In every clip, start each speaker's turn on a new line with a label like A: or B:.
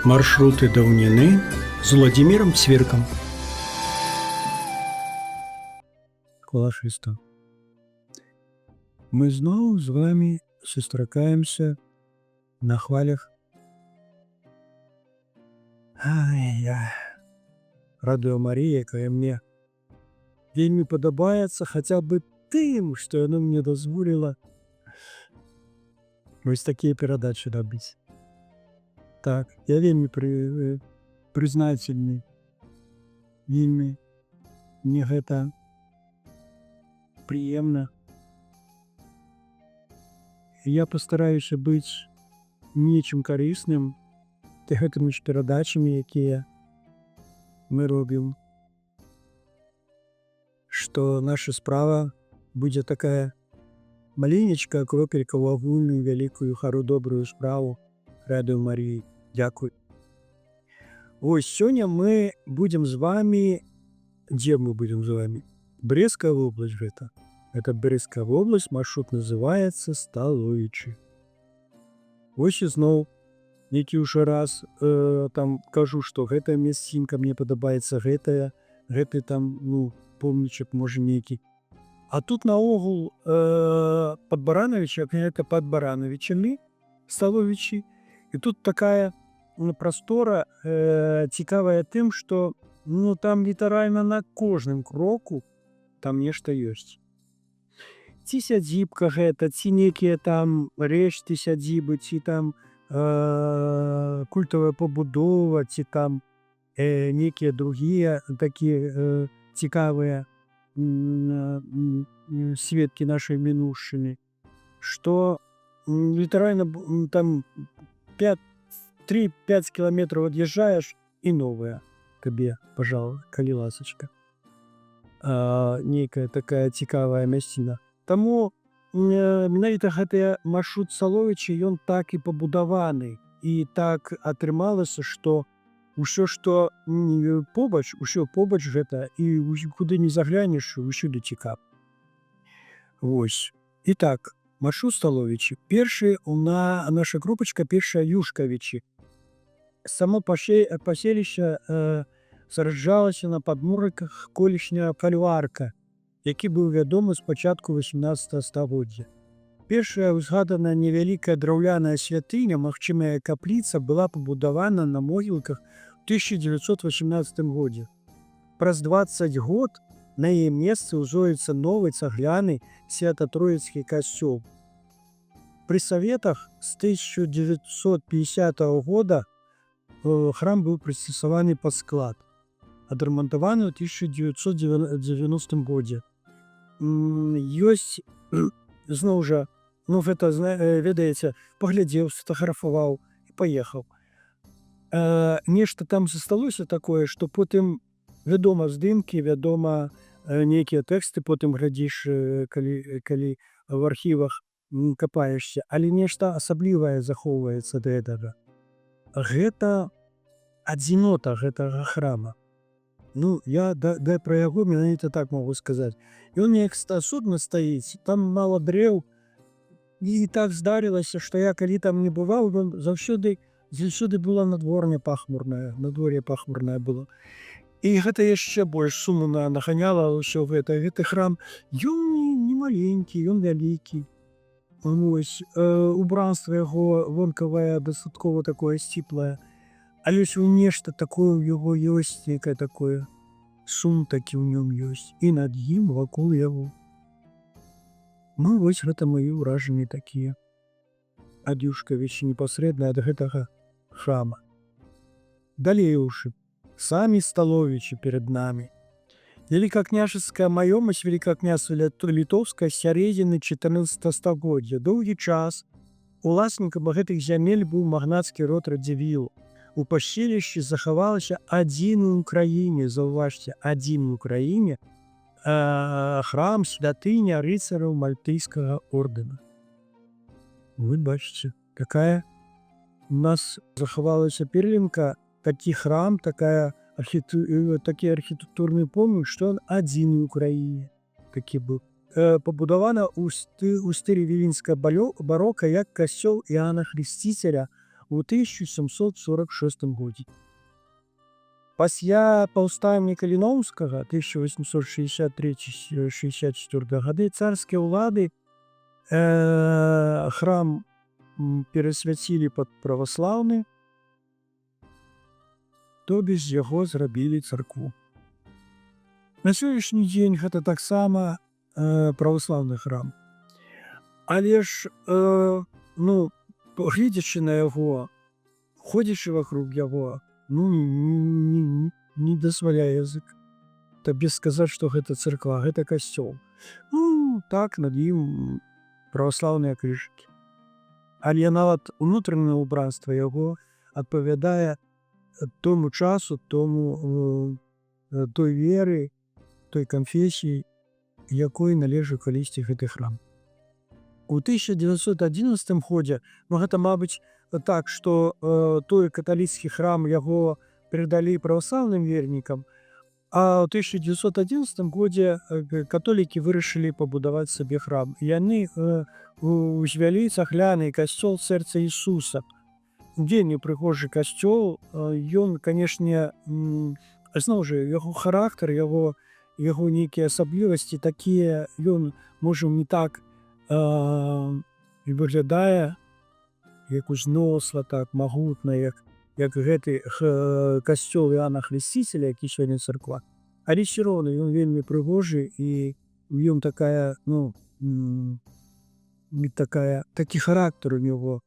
A: Маршруты даўніны з Уладзімірам Цвіркам. Клашыста. Мы зноў з вами сустракаемся на хвалях Радыё Марія, якая мне вельмі падабаецца хаця бы тым, што яно мне дазволіла вось такія перадачы рабіць. Так, я вельмі прызнательны. Вельмі мне гэта прыемна. Я пастараюся быць нечым карысным гэтымі ж перадачамі, якія мы робім. Што наша справа будзе такая маленечкая кропелька ў агульную вялікую хару добрую справу Радыё Маріі. Дякуй. Вось сёння мы будзем з вами... Дзе мы будзем з вами? Брэсцкая вобласць гэта. Это Брэсцкая вобласць, маршрут называецца Сталовічы. Вось і зноў нейкі ўжо раз там кажу, што гэтая мясцінка мне падабаецца, гэты там, помнічак можа нейкі. А тут наогул пад Баранавіча, гэта пад Баранавічамі, Сталовічы. І тут такая прастора цікавая тым, што там літаральна на кожным кроку там нешта ёсць. Ці сядзібка гэта, ці нейкія там рэшты сядзібы, ці там культавая пабудова, ці там нейкія другія такія цікавыя сведкі нашай мінуўшчыны, што літаральна там 3-5 кіламетраў ад'язджаеш і новая табе, пожалуй, калі ласачка. Нейкая такая цікавая мясціна. Таму менавіта гэты маршрут Сталовічы, ён так і пабудаваны. І так атрымалася, што ўсё, што побач, усё побач гэта, і куды не заглянеш, усюды цікава. Вось. І так, маршрут Сталовічы. Першы наша групачка, першая Юшкавічы. Само паселішча зараджалася на падмурках колішняга фальварка, які быў вядомы з пачатку 18 стагоддзя. Першая ўзгаданая невялікая драўляная святыня, магчымая капліца, была пабудавана на могілках у 1918 годзе. Праз 20 год на яе месцы ўзводзіцца новы цагляны свята-троіцкі касцёл. Пры саветах з 1950 года храм быў прыстасаваны пад склад, адрамантаваны ў 1990 годзе. Ёсць, зноў жа, гэта, ведаеце, паглядзеў, сфотаграфаваў і паехаў. Нешта там засталося такое, што потым, вядома, здымкі, вядома, нейкія тэксты, потым глядзіш, калі в архівах капаешся, але нешта асаблівае захоўваецца да гэтага. Гэта адзінота гэтага храма. Я пра яго менавіта так магу сказаць. Ён неяк асобна стаіць, там мала дрэў, і так здарылася, што я калі там не бываў, заўсёды была надвор'е пахмурнае было. І гэта яшчэ больш суму наганяла ўсё гэта. Гэты храм, ён не маленькі, ён вялікі. Вось, убранства яго вонкавае дастаткова такое сціплае. Але ўсё нешта такое ў яго ёсць, нейкае такое сум такі ў нём ёсць. І над ім, вакол яго. Вось гэта мае ўражанні такія. Ад Юшкавічы, непасрэдна ад гэтага храма. Далей ужо. Самі Сталовічы перад намі. Великакняжеская маёмасць Великакняства Літоўскае сярэдзіны 14 стагоддзя. Доўгі час уласнікам гэтых зямель быў магнацкі род Радзівілаў. У паселішчы захавалася адзін у краіне, заўважце, адзін у краіне, храм святыня рыцараў мальтыйскага ордэна. Вы бачыце, какая у нас захавалася перлінка, такі храм, такі архітэктурны помнік, што ён адзін у краіне. Такі быў. Пабудавана ў стылі віленскага барока як касцёл Іоанна Хрысціцеля у 1746 годзе. Пасля паўстання Каліноўскага 1863-64 гады царскія ўлады храм перасвяцілі пад праваслаўны, то без яго зрабілі царкву. На сённяшні дзень гэта таксама праваслаўны храм. Але ж гледзячы на яго, ходзячы вокруг яго, не дазваляе язык табе сказаць, што гэта царква, гэта касцёл. Так, над ім праваслаўныя крыжыкі. Але нават унутранае ўбранства яго адпавядае тому часу, той веры, той канфесіі, якой належаў калісьці гэты храм. У 1911 годзе, гэта, мабыць, так, што той каталіцкі храм яго перадалі праваслаўным вернікам, а ў 1911 годзе католікі вырашылі пабудаваць сабе храм. Яны узвялі цагляны касцёл Сэрца Ісуса. Вельмі прыгожы касцёл, ён, канешне, зноў жа, яго характар, яго нейкія асаблівасці такія, ён, можа, не так выглядае, як узносла, так, магутна, як гэты касцёл Іоанна Хрысціцеля, які сёння царква. Але ўсё роўна ён вельмі прыгожы, і ён такі характар у него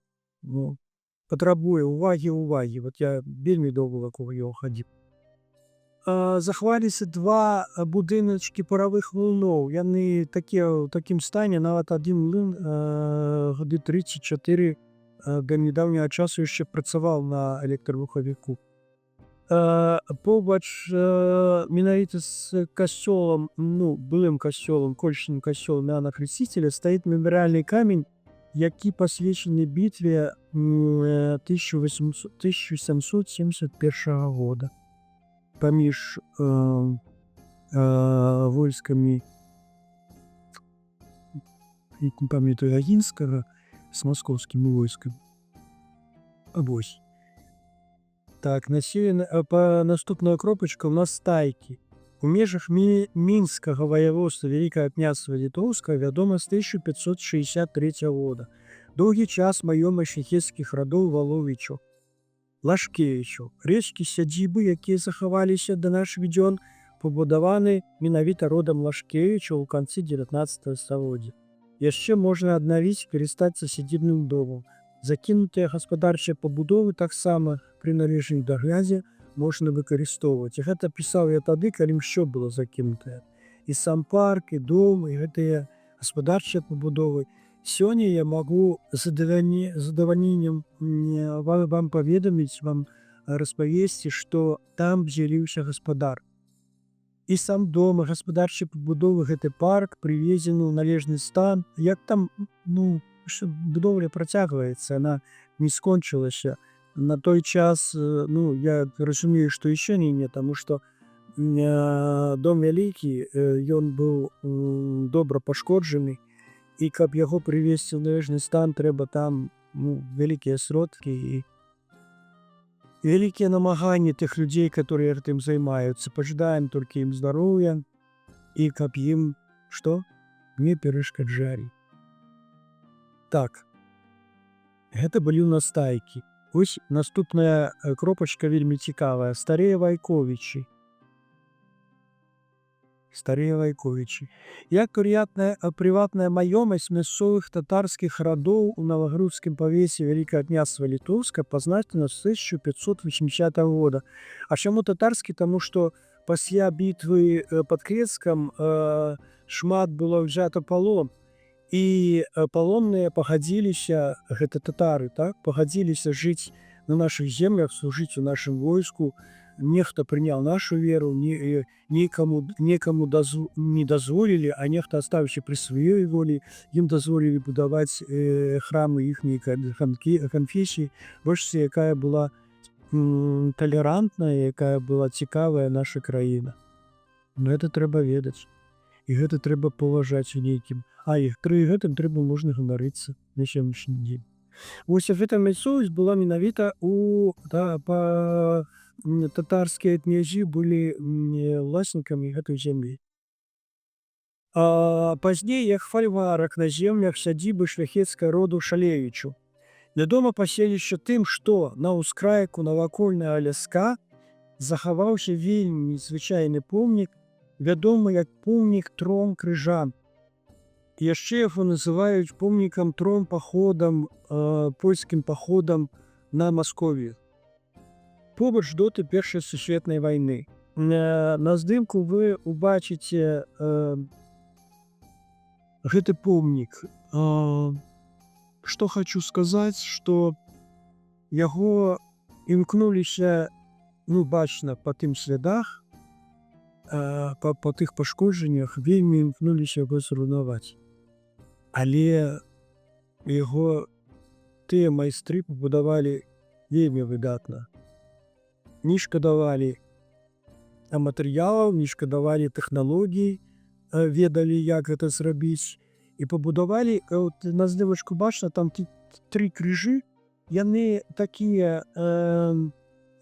A: патрабуе увагі. Вот я вельмі доўга вакол яго хадзіў. Захаваліся два будыначкі паравых млыноў. Яны такія ў такім стане, нават адзін млын гады 34 да нядаўняга часу яшчэ працаваў на электравухавіку. Побач менавіта з касцёлам, былым касцёлам, кольчным касцёлам Іоанна Хрысціцеля стаіць мемарыяльны камень, які пасвечаны бітве 1771 года паміж войскамі, не памятаю, Агінскага з маскоўскімі войскамі. Вось. Так, наступная кропачка у нас Стайкі. У межах Мінскага ваяводства Вялікага княства Літоўскага вядома з 1563 года. Доўгі час маёмасць шляхецкіх радоў Валовічаў, Лашкевічаў. Рэчкі сядзібы, якія захаваліся да нашых дзён, пабудаваны менавіта родам Лашкевічаў у канцы 19 стагоддзя. Яшчэ можна аднавіць, карыстацца сядзібным домам. Закінутыя гаспадарчыя пабудовы таксама пры належным даглядзе можна выкарыстоўваць. І гэта пісаў я тады, калі ўсё было закінутае. І сам парк, і дом, і гэтыя гаспадарчыя пабудовы. Сёння я магу з задавальненнем вам паведаміць, вам распавесці, што там з'явіўся гаспадар. І сам дом, і гаспадарчыя пабудовы, гэты парк прыведзены ў належны стан. Як там, будоўля працягваецца, яна не скончылася. На той час, я разумею, што і сёння не, таму што дом вялікі, ён быў добра пашкоджаны, і каб яго прывесці ў належны стан, трэба там вялікія сродкі і вялікія намаганні тых людзей, которые гэтым займаюцца. Пажадаем толькі ім здароўя, і каб ім, не перашкаджалі. Так, гэта былі ў нас Стайкі. Вось наступная кропачка вельмі цікавая. Старыя Вайковічы. Як прыватная маёмасць мясцовых татарскіх радоў у Навагрудскім павесе Вялікага княства Літоўска пазначана з 1580 года. А чаму татарскі? Таму што пасля бітвы пад Крецкам шмат было ўзята палон, і палонныя пагадзіліся, гэта татары, так, пагадзіліся жыць на нашых землях, служыць у нашым войску. Нехта прыняў нашу веру, некаму не дазволілі, а нехта, аставіўшы пры сваёй волі, ім дазволілі будаваць храмы іхняй канфесіі, больш якая была талерантная, якая была цікавая наша краіна. Гэта трэба ведаць. І гэта трэба паважаць у нейкім. І гэтым трэба можна ганарыцца на сённяшні дзень. Вось гэта мясцовасць была менавіта у татарскія князі былі ўласнікамі гэтай зямлі. Пазней як фальварак на землях сядзібы шляхецкага роду Шалевічу. Вядома паселішча тым, што на ўскрайку навакольнага ляска захаваўся вельмі звычайны помнік, вядомы як помнік тром крыжам. Яшчэ яго называюць помнікам тром паходам, польскім паходам на Масковію. Побач доты Першай сусветнай вайны. На здымку вы убачыце гэты помнік. Што хочу сказаць, што яго імкнуліся, бачна па тым слядах, па тых пашкоджаннях вельмі імкнуліся яго зруйнаваць. Але яго тыя майстры пабудавалі вельмі выдатна. Не шкадавалі матэрыялаў, не шкадавалі тэхналогій, ведалі, як гэта зрабіць. І пабудавалі, на здымачку бачна, там 3 крыжы, яны такія,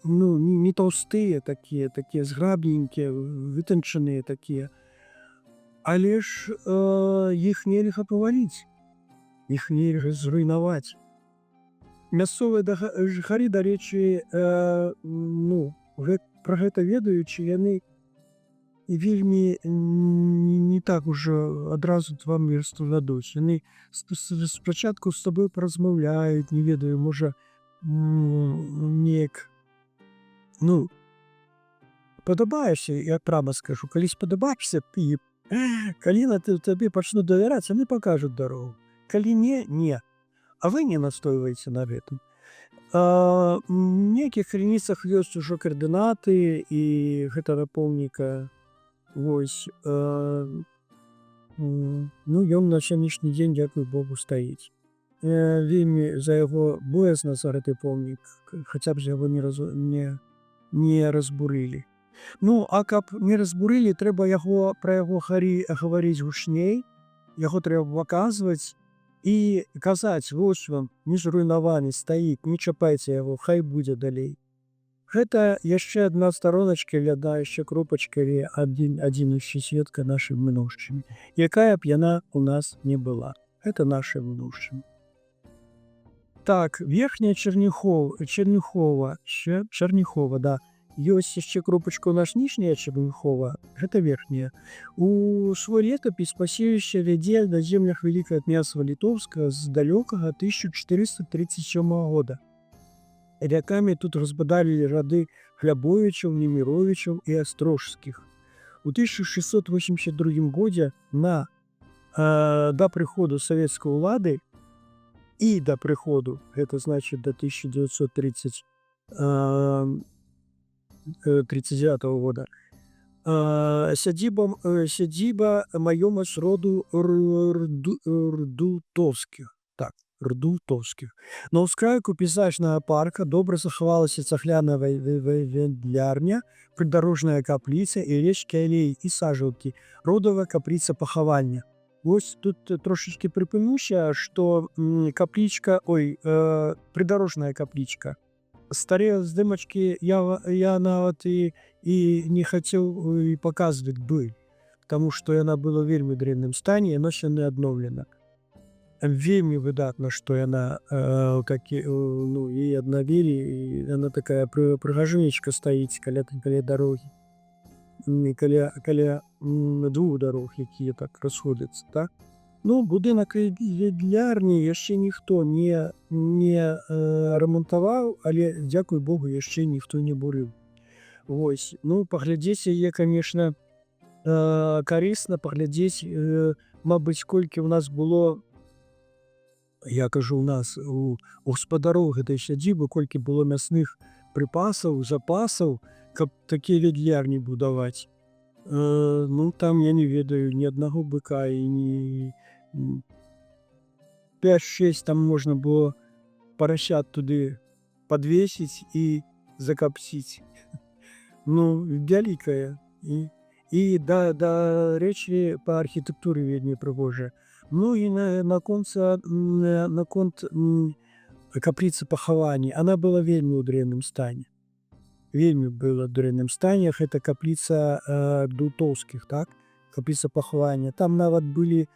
A: не таўстыя, такія зграбненькія, вытанчаныя такія. Але ж іх нельга паваліць, іх нельга зруйнаваць. Мясцовыя жыхары, дарэчы, пра гэта ведаючы, яны вельмі не так ужо адразу вам распавядуць. Яны спачатку з табой паразмаўляюць, не ведаю, можа, неяк, падабаешся, я прама скажу, калі спадабаешся ты, калі табе пачнуць давяраць, яны пакажуць дарогу. Калі не. А вы не настойваеце на гэтым. У нейкіх крыніцах ёсць ужо каардынаты і гэтага помніка. Вось, ён на сённяшні дзень, дзякуй Богу, стаіць. Вельмі за яго боязна за гэты помнік, хаця б яго не разбурылі. А каб не разбурылі, трэба пра яго гаварыць гучней, яго трэба паказваць і казаць: вось вам, не зруйнаваны, стаіць, не чапайце яго, хай будзе далей. Гэта яшчэ адна староначка, яшчэ кропачка, адзіная сведка нашай мінуўшчыны, якая б яна ў нас не была. Гэта наша мінуўшчына. Так, верхняя Черняхова, да. Ёсць яшчэ кропачка ў нас ніжняя Черняхова, гэта верхняя. У свой летапіс паселішча вядзе на землях Вялікага княства Літоўскага з далёкага 1437 года. Рякамі тут разбудавілі рады Хлябовічаў, Неміровічаў і Астрожскіх. У 1682 годзе да прыходу савецкай улады і да прыходу, гэта значыць да 1939 года, сядзіба маёмасць роду Рдутовскіх. Рдутовскіх. На ўскрайку пейзажнага парка добра захавалася цагляная вяндлярня, прыдарожная капліца і рэчкі алеі і сажалкі, родавая капліца пахавання. Вось тут трошечкі прыпынуся, што прыдарожная каплічка. Старыя здымачкі я нават і не хацеў і паказваць бы, таму што яна была вельмі дрэнным стане, яна сёння адноўлена. Вельмі выдатна, што яна і аднавілі, і яна такая прыгажунечка стаіць каля дарогі, каля двух дарог, якія так расходяцца, так? Будынак вяндлярні яшчэ ніхто не рамантаваў, але, дзякуй Богу, яшчэ ніхто не бурыў. Вось, паглядзець яе, канешне, карысна паглядзець, мабыць, колькі ў нас было, я кажу, у нас у гаспадароў гэтай сядзібы, колькі было мясных прыпасаў, запасаў, каб такія вяндлярні будаваць. Там, я не ведаю, ні аднаго быка і ні 5-6 там можна было парасят туды падвесіць і закапсіць. Вялікая. І да рэчы па архітэктуры вельмі прыгожая. І наконт капліца пахавання, она была вельмі ў дрэнным стане. Вельмі была ў дрэнным стане. Гэта капліца даўтоўскіх, так? Капліца пахавання. Там нават былі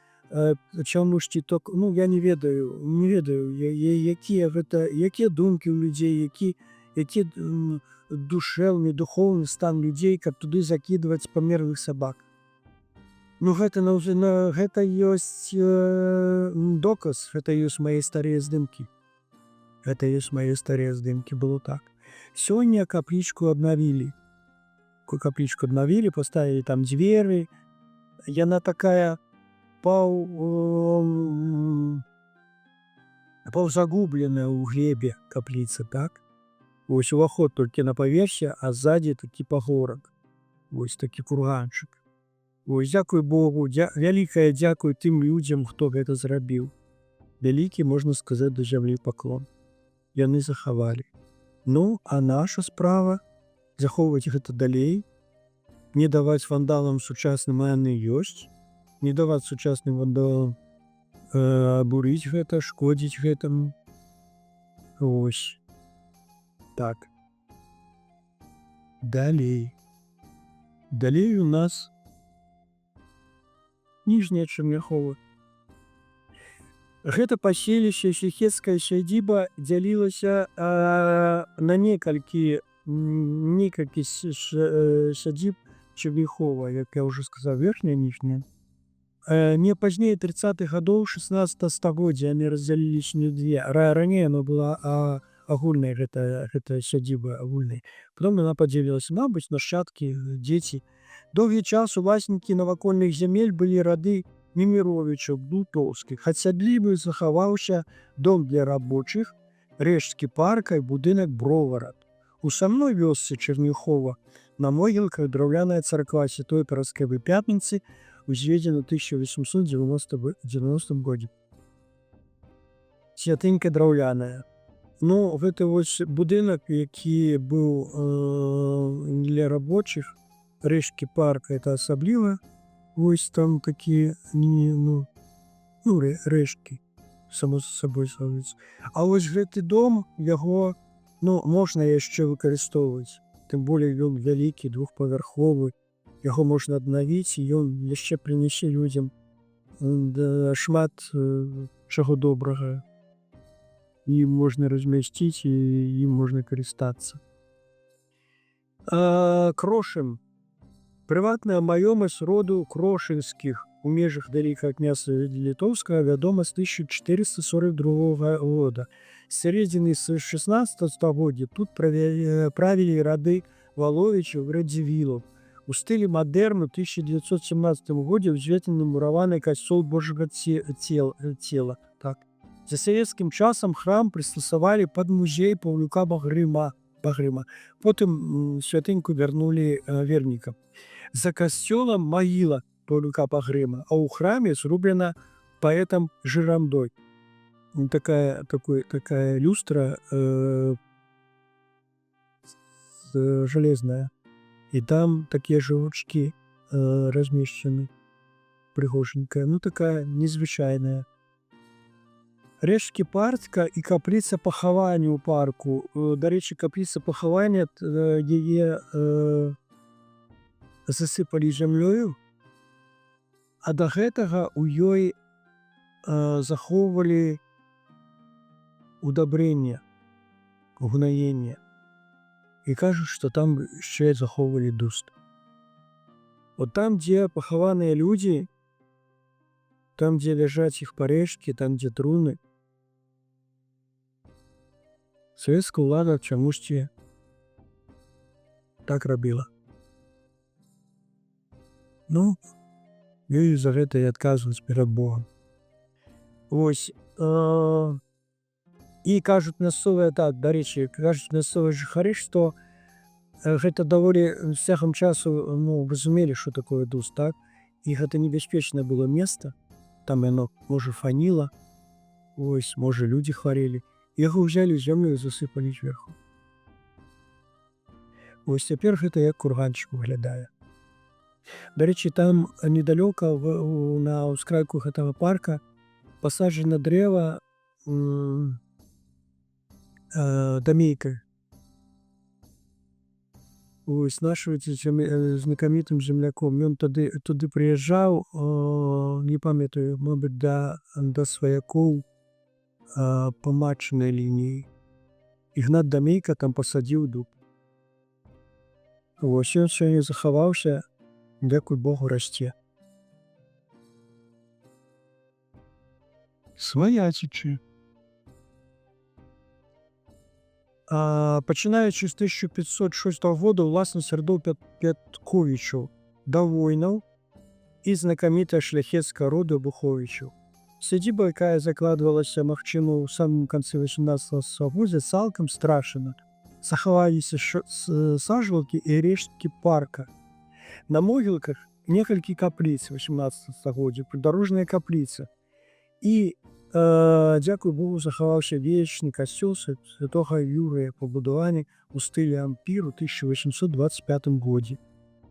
A: чаўнушці, ну, я не ведаю, якія думкі ў людзей, які душэўны, духоўны стан людзей, каб туды закідваць памерлых сабак. Ну, гэта ёсць доказ, гэта ёсць мае старыя здымкі. Гэта ёсць мае старыя здымкі, было так. Сёння каплічку абнавілі. Каплічку абнавілі, паставілі там дзверы. Яна такая паўзагубленая ў глебе капліца, так? Вось уваход толькі на паверсе, а ззаді такі пагорак. Вось такі курганчык. Вось, дзякуй Богу, вялікае дзякуй тым людзям, хто гэта зрабіў. Вялікі, можна сказаць, да зямлі паклон. Яны захавалі. Ну, а наша справа захоўваць гэта далей, не даваць вандалам сучасным, а яны ёсць, не даваць сучасным вандалам абурыць гэта, шкодзіць гэтаму. Ось. Так. Далей. Далей у нас ніжняя Чарняхова. Гэта паселішча, шляхецкая сядзіба дзялілася на некалькі сядзіб Чарняхова, як я ўжо сказаў, верхняя, ніжняя. Не пазней 30-х гадоў 16 стагоддзя яны раздзяліліся на дзве. Раней яно была агульнай, гэта сядзіба агульнай. Потом яна падзелілася, мабыць, нашчадкі, дзеці. Доўгі час уласнікі навакольных зямель былі рады Неміровічаў, Даўтоўскіх. Ад сядлібы захаваўся дом для рабочых, рэшткі парка і будынак Бровара. У самой вёсцы Чарняхова на могілках драўляная царква Святой Параскевай Пятніцы, узведзена ў 1890 годзе. Святынька драўляная. Ну, гэта вось будынак, які быў для рабочых, рэшткі парка, это асабліва. Вось там такія, рэшткі, само сабой славіцца. А вось гэты дом, яго, можна яшчэ выкарыстоўваць. Тым болей ён вялікі, двухпавярховы. Яго можна аднавіць, і ён яшчэ прынясе людзям шмат чаго добрага. Ім можна размясціць, і ім можна карыстацца. Крошын. Прыватная маёмасць роду Крошынскіх у межах Вялікага княства Літоўскага вядома з 1442 года. З сярэдзіны 16 стагоддзя тут правілі рады Валовічаў, Радзівілаў. У стылі мадэрну 1917 годзе ўзведзены мураваны касцёл Божага цела. Так. За савецкім часам храм прыстасавалі пад музей Паўлюка Багрыма. Потым святыньку вярнулі вернікам. За касцёлам магіла Паўлюка Багрыма, а ў храме зроблена паэтам Жырандой. Такая люстра жалезная. І там такія жывучкі размешчаны. Прыгоженькая, такая незвычайная. Рэшткі парка і капліца пахавання ў парку. Дарэчы, капліца пахавання, яе засыпалі зямлёю, а да гэтага ў ёй захоўвалі удабрэнне, гнаенне. І кажуць, што там яшчэ захоўвалі дуст. От там, дзе пахаваныя людзі, там, дзе ляжаць іх парэшткі, там, дзе труны, савецкая ўлада чамусьці так рабіла. Ёй за гэта і адказваюць перад Богам. Вось. І кажуць мясцовыя, дарэчы, кажуць мясцовыя жыхары, што гэта даволі з цягам часу разумелі, што такое дуст, так? І гэта небяспечнае было месца. Там яно, можа, фаніла, ось, можа, людзі хварелі. Яго ўзялі зямлю і засыпалі зверху. Вось цяпер гэта як курганчык выглядае. Дарэчы, там недалёка на ўскрайку гэтага парка пасаджана дрэва Дамейка. Вось наш знакамітым земляком. Ён туды прыязджаў, не памятаю, мабыць, да сваякоў па матчынай лініі. Ігнат Дамейка там пасадзіў дуб. Вось ён сёння захаваўся, дзякуй Богу, расце. Сваяцічы. Пачынаючы з 1506 года ўласнасць радоў Пятковічаў да войнаў і знакамітая шляхецкая роду Абуховічаў. Сядзіба, якая закладвалася, магчыма, ў самым канцы 18 стагоддзя, цалкам страчана. Захаваліся сажалкі і рэшткі парка. На могілках некалькі капліц 18 стагоддзя, прыдарожная капліца. І дзякуй Богу, захаваўся вечны касцёл святога Юрыя, пабудаваны ў стылі ампір у 1825 годзе.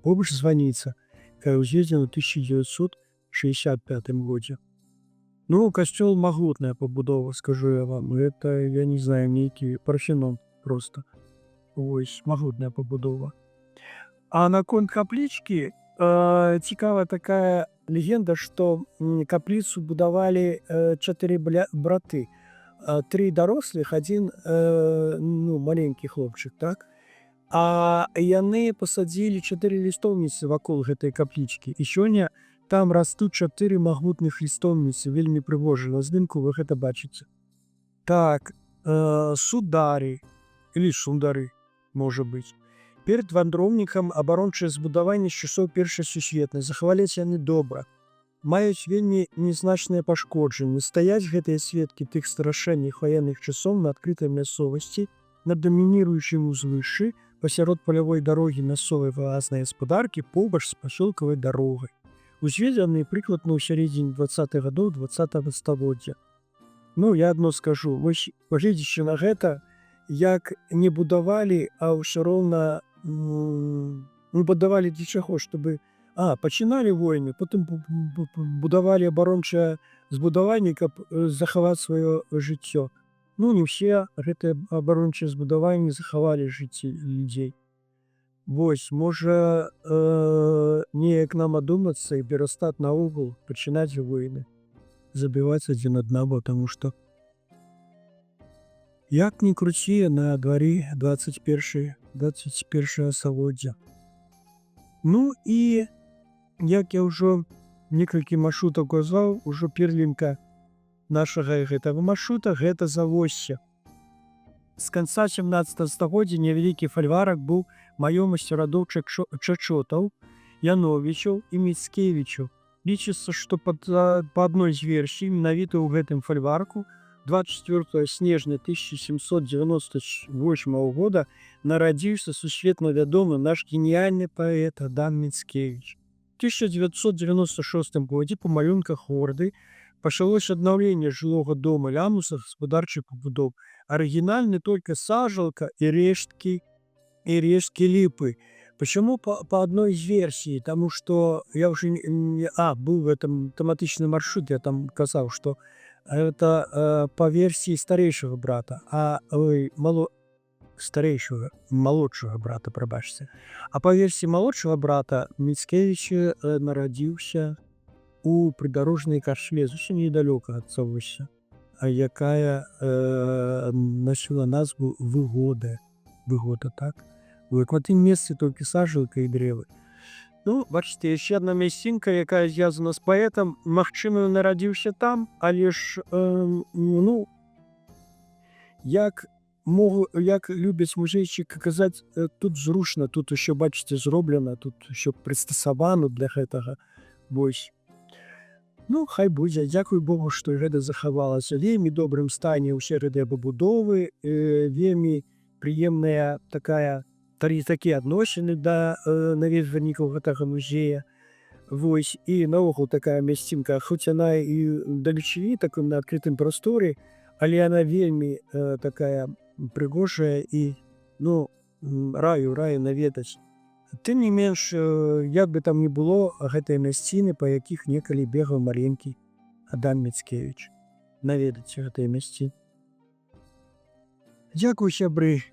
A: Побач званіца, якая ўзведзена ў 1965 годзе. Ну, касцёл магутная пабудова, скажу я вам. Это, я не знаю, нейкі парфенон просто. Вось, магутная пабудова. А наконт каплічкі цікавая такая легенда, што капліцу будавалі 4 браты. 3 дарослых, 1 маленькі хлопчык, так? А яны пасадзілі 4 лістоўніцы вакол гэтай каплічкі. І сёння там растуць 4 магутных лістоўніцы, вельмі прыгожа. На здымку вы гэта бачыце. Так, судары, или сундары, можа быць. Перад вандроўнікам абарончыя збудаванні з часоў Першай сусветнай. Захаваліся яны добра. Маюць вельмі незначныя пашкоджанні. Стаяць гэтыя сведкі тых страшэнных ваенных часоў на адкрытай мясцовасці, на дамініруючым узвышшы, пасярод палявой дарогі мясцовай валаснай гаспадаркі, побач з пасёлкавай дарогай. Узведзены прыкладна ў сярэдзіне 20-х гадоў 20-го стагоддзя. Ну, я адно скажу, вось паглядзячы на гэта, як не будавалі, а ўсё роўна будавалі для чаго, чтобы пачыналі войны, потым будавалі абарончае збудаванне, каб захаваць сваё жыццё. Ну, не ўсе гэтыя абарончыя збудаванні захавалі жыцці людзей. Вось, можа, неяк нам адумацца і перастаць наогул пачынаць войны, забіваць адзін аднаго, таму што як ні круці, на двары 21 стагоддзя. Ну і, як я ўжо некалькі маршрутаў казаў, ужо перлінка нашага гэтага маршрута – гэта Завоссе. З канца 17 стагоддзя невялікі фальварак быў маёмасцю радоў Чачотаў, Яновічаў і Міцкевічаў. Лічыцца, што па адной з версій, менавіта ў гэтым фальварку 24 снежня 1798 года нарадзіўся сусветна вядомы наш геніяльны паэт Адам Міцкевіч. У 1996 годзе па малюнках Орды пачалося аднаўленне жылога дома Лямуса гаспадарчых пабудоў. Арыгінальны толькі сажалка і рэшткі ліпы. Почему по одной из версий? Потому что я уже был в этом тематичный маршрут, я там казал, что это по версии старейшего брата, молодшего брата, пробачьте. А по версии молодшего брата Міцкевич нарадзіўся у придорожной кашле, зусім недалеко от Завосся, якая носила назву Выгода, так? В тым месцы толькі сажалка і дрэвы. Ну, бачыце, яшчэ адна мясцінка, якая звязана з паэтам. Магчыма, ён нарадзіўся там, але ж, як любяць музейчыкі казаць, тут зручна, тут усё, бачыце, зроблена, тут усё прыстасавана для гэтага. Вось. Ну, хай будзе. Дзякуй Богу, што гэта захавалася. Вельмі добрым стане ўсе гэтыя пабудовы, вельмі прыемная такія адносіны да наведвальнікаў гэтага музея. Вось, і наогул такая мясцінка, хоць яна і далечыні, такой на адкрытым прасторы, але яна вельмі такая прыгожая і, раю наведаць. Тым не менш, як бы там ні было, гэтыя мясціны, па якіх некалі бегаў маленькі Адам Міцкевіч. Наведаць гэтыя мясціны. Дзякуй, сябры.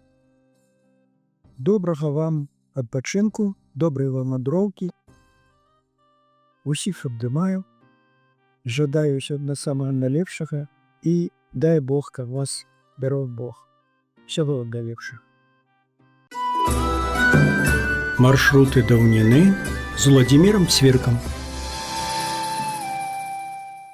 A: Добрага вам адпачынку, добрай вам вандроўкі. Усіх абдымаю. Жадаю ўсё на самага найлепшага і дай Бог, каб вас бярог Бог. Всего найлепшага. Маршруты даўніны з Владимиром Свіркам.